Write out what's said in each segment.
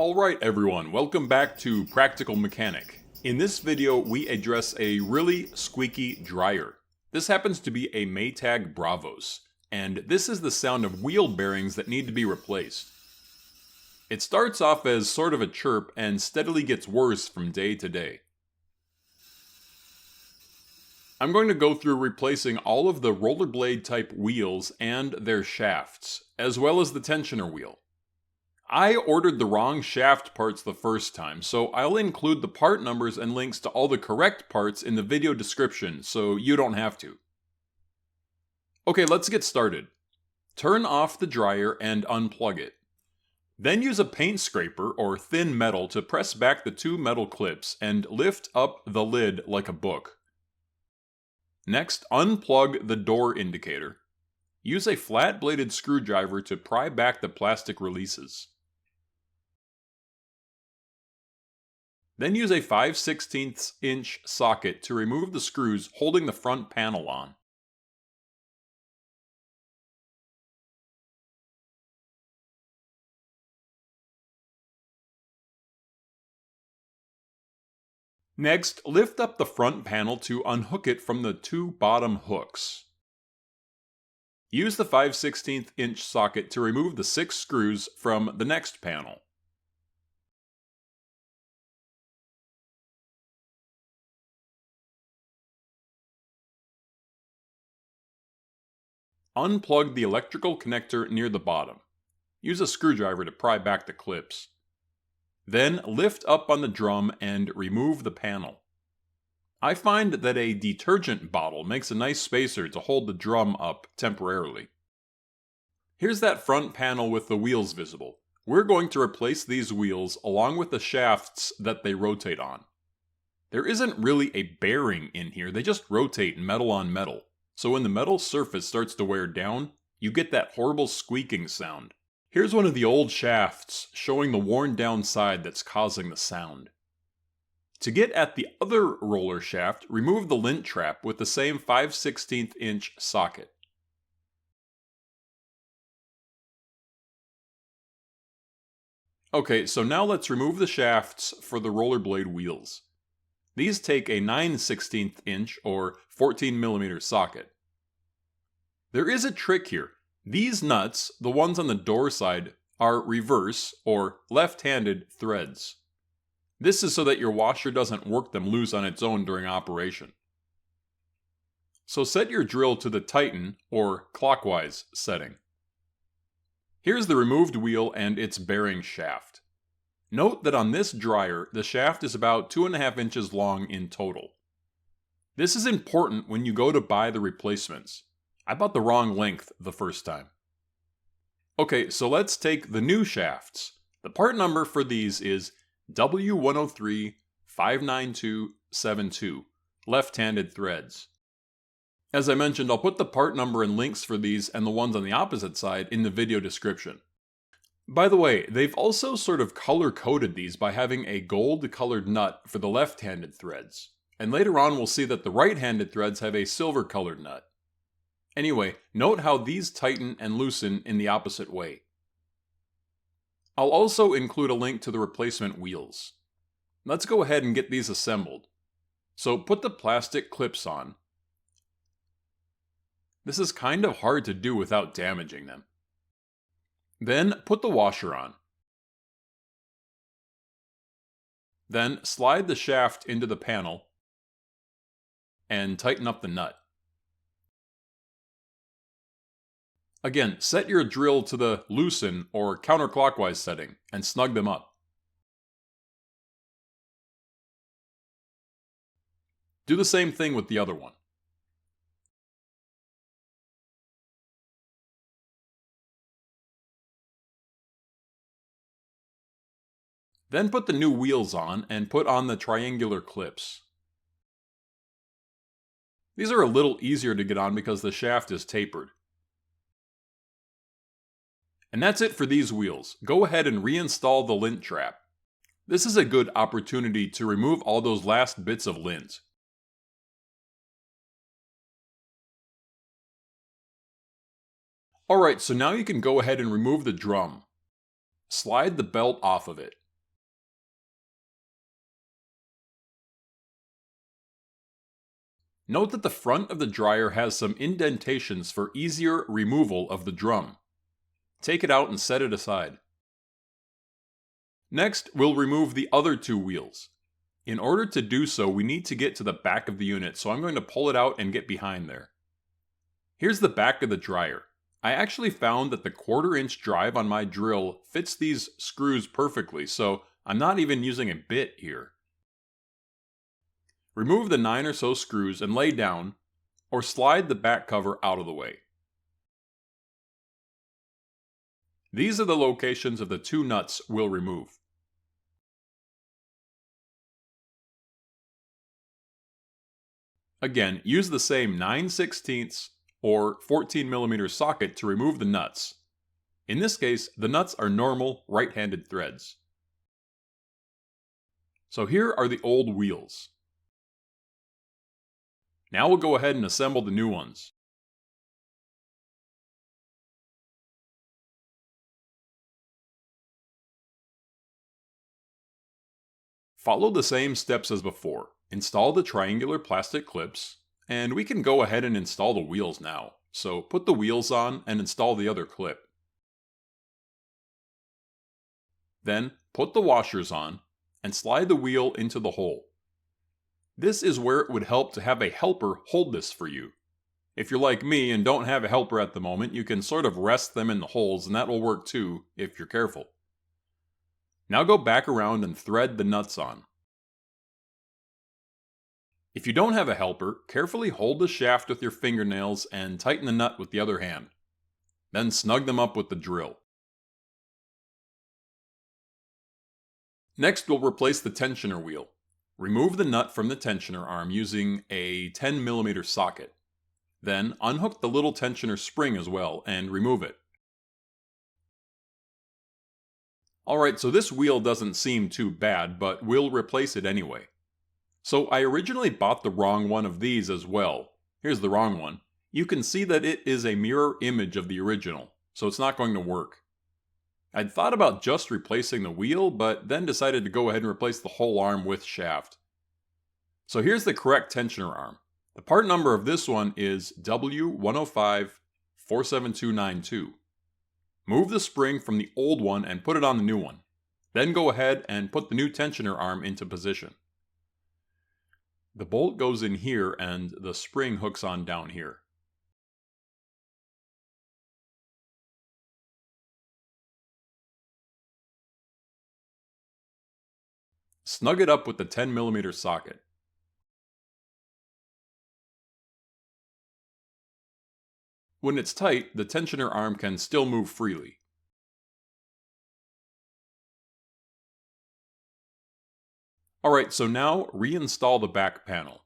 Alright everyone, welcome back to Practical Mechanic. In this video we address a really squeaky dryer. This happens to be a Maytag Bravos, and this is the sound of wheel bearings that need to be replaced. It starts off as sort of a chirp and steadily gets worse from day to day. I'm going to go through replacing all of the rollerblade type wheels and their shafts, as well as the tensioner wheel. I ordered the wrong shaft parts the first time, so I'll include the part numbers and links to all the correct parts in the video description, so you don't have to. Okay, let's get started. Turn off the dryer and unplug it. Then use a paint scraper or thin metal to press back the two metal clips and lift up the lid like a book. Next, unplug the door indicator. Use a flat-bladed screwdriver to pry back the plastic releases. Then use a 5/16 inch socket to remove the screws holding the front panel on. Next, lift up the front panel to unhook it from the two bottom hooks. Use the 5/16 inch socket to remove the 6 screws from the next panel. Unplug the electrical connector near the bottom. Use a screwdriver to pry back the clips. Then lift up on the drum and remove the panel. I find that a detergent bottle makes a nice spacer to hold the drum up temporarily. Here's that front panel with the wheels visible. We're going to replace these wheels along with the shafts that they rotate on. There isn't really a bearing in here, they just rotate metal on metal. So when the metal surface starts to wear down, you get that horrible squeaking sound. Here's one of the old shafts showing the worn down side that's causing the sound. To get at the other roller shaft, remove the lint trap with the same 5/16 inch socket. Okay, so now let's remove the shafts for the rollerblade wheels. These take a 9/16 inch or 14mm socket. There is a trick here. These nuts, the ones on the door side, are reverse or left-handed threads. This is so that your washer doesn't work them loose on its own during operation. So set your drill to the Tighten or clockwise setting. Here's the removed wheel and its bearing shaft. Note that on this dryer, the shaft is about 2.5 inches long in total. This is important when you go to buy the replacements. I bought the wrong length the first time. Okay, so let's take the new shafts. The part number for these is W103-59272, left-handed threads. As I mentioned, I'll put the part number and links for these and the ones on the opposite side in the video description. By the way, they've also sort of color-coded these by having a gold-colored nut for the left-handed threads. And later on we'll see that the right-handed threads have a silver-colored nut. Anyway, note how these tighten and loosen in the opposite way. I'll also include a link to the replacement wheels. Let's go ahead and get these assembled. So put the plastic clips on. This is kind of hard to do without damaging them. Then put the washer on. Then slide the shaft into the panel and tighten up the nut. Again, set your drill to the loosen or counterclockwise setting and snug them up. Do the same thing with the other one. Then put the new wheels on and put on the triangular clips. These are a little easier to get on because the shaft is tapered. And that's it for these wheels. Go ahead and reinstall the lint trap. This is a good opportunity to remove all those last bits of lint. Alright, so now you can go ahead and remove the drum. Slide the belt off of it. Note that the front of the dryer has some indentations for easier removal of the drum. Take it out and set it aside. Next, we'll remove the other two wheels. In order to do so, we need to get to the back of the unit, so I'm going to pull it out and get behind there. Here's the back of the dryer. I actually found that the 1/4-inch drive on my drill fits these screws perfectly, so I'm not even using a bit here. Remove the 9 or so screws and lay down, or slide the back cover out of the way. These are the locations of the two nuts we'll remove. Again, use the same 9/16 or 14mm socket to remove the nuts. In this case, the nuts are normal right-handed threads. So here are the old wheels. Now we'll go ahead and assemble the new ones. Follow the same steps as before. Install the triangular plastic clips, and we can go ahead and install the wheels now. So put the wheels on and install the other clip. Then put the washers on and slide the wheel into the hole. This is where it would help to have a helper hold this for you. If you're like me and don't have a helper at the moment, you can sort of rest them in the holes, and that will work too if you're careful. Now go back around and thread the nuts on. If you don't have a helper, carefully hold the shaft with your fingernails and tighten the nut with the other hand. Then snug them up with the drill. Next, we'll replace the tensioner wheel. Remove the nut from the tensioner arm using a 10mm socket. Then unhook the little tensioner spring as well and remove it. Alright, so this wheel doesn't seem too bad, but we'll replace it anyway. So I originally bought the wrong one of these as well. Here's the wrong one. You can see that it is a mirror image of the original, so it's not going to work. I'd thought about just replacing the wheel, but then decided to go ahead and replace the whole arm with shaft. So here's the correct tensioner arm. The part number of this one is W105-47292. Move the spring from the old one and put it on the new one. Then go ahead and put the new tensioner arm into position. The bolt goes in here and the spring hooks on down here. Snug it up with the 10mm socket. When it's tight, the tensioner arm can still move freely. Alright, so now reinstall the back panel.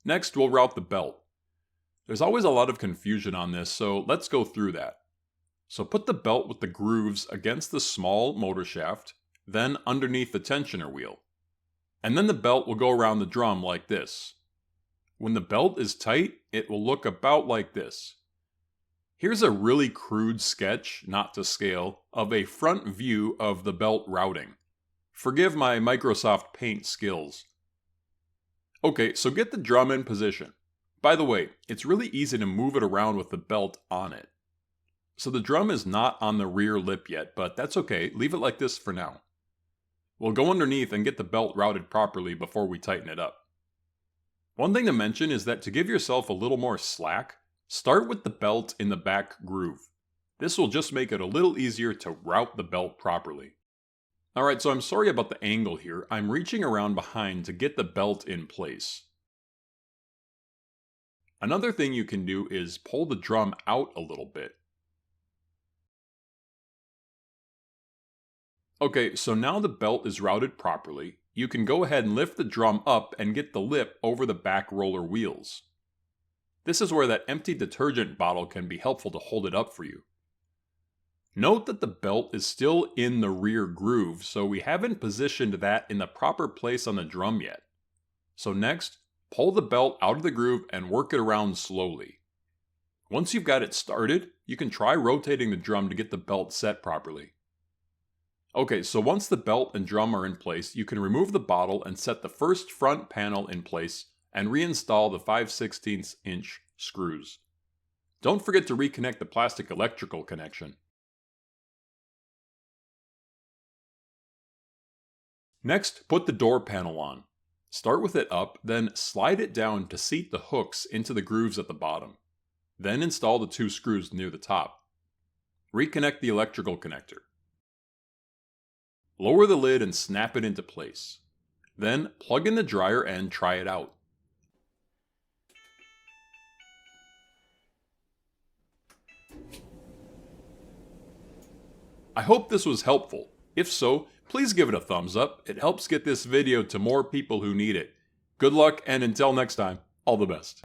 Next, we'll route the belt. There's always a lot of confusion on this, so let's go through that. So put the belt with the grooves against the small motor shaft, then underneath the tensioner wheel. And then the belt will go around the drum like this. When the belt is tight, it will look about like this. Here's a really crude sketch, not to scale, of a front view of the belt routing. Forgive my Microsoft Paint skills. Okay, so get the drum in position. By the way, it's really easy to move it around with the belt on it. So the drum is not on the rear lip yet, but that's okay, leave it like this for now. We'll go underneath and get the belt routed properly before we tighten it up. One thing to mention is that to give yourself a little more slack, start with the belt in the back groove. This will just make it a little easier to route the belt properly. Alright, so I'm sorry about the angle here. I'm reaching around behind to get the belt in place. Another thing you can do is pull the drum out a little bit. Okay, so now the belt is routed properly, you can go ahead and lift the drum up and get the lip over the back roller wheels. This is where that empty detergent bottle can be helpful to hold it up for you. Note that the belt is still in the rear groove, so we haven't positioned that in the proper place on the drum yet. So next, pull the belt out of the groove and work it around slowly. Once you've got it started, you can try rotating the drum to get the belt set properly. Okay, so once the belt and drum are in place, you can remove the bottle and set the first front panel in place and reinstall the 5/16 inch screws. Don't forget to reconnect the plastic electrical connection. Next, put the door panel on. Start with it up, then slide it down to seat the hooks into the grooves at the bottom. Then install the 2 screws near the top. Reconnect the electrical connector. Lower the lid and snap it into place. Then plug in the dryer and try it out. I hope this was helpful. If so, please give it a thumbs up. It helps get this video to more people who need it. Good luck, and until next time, all the best.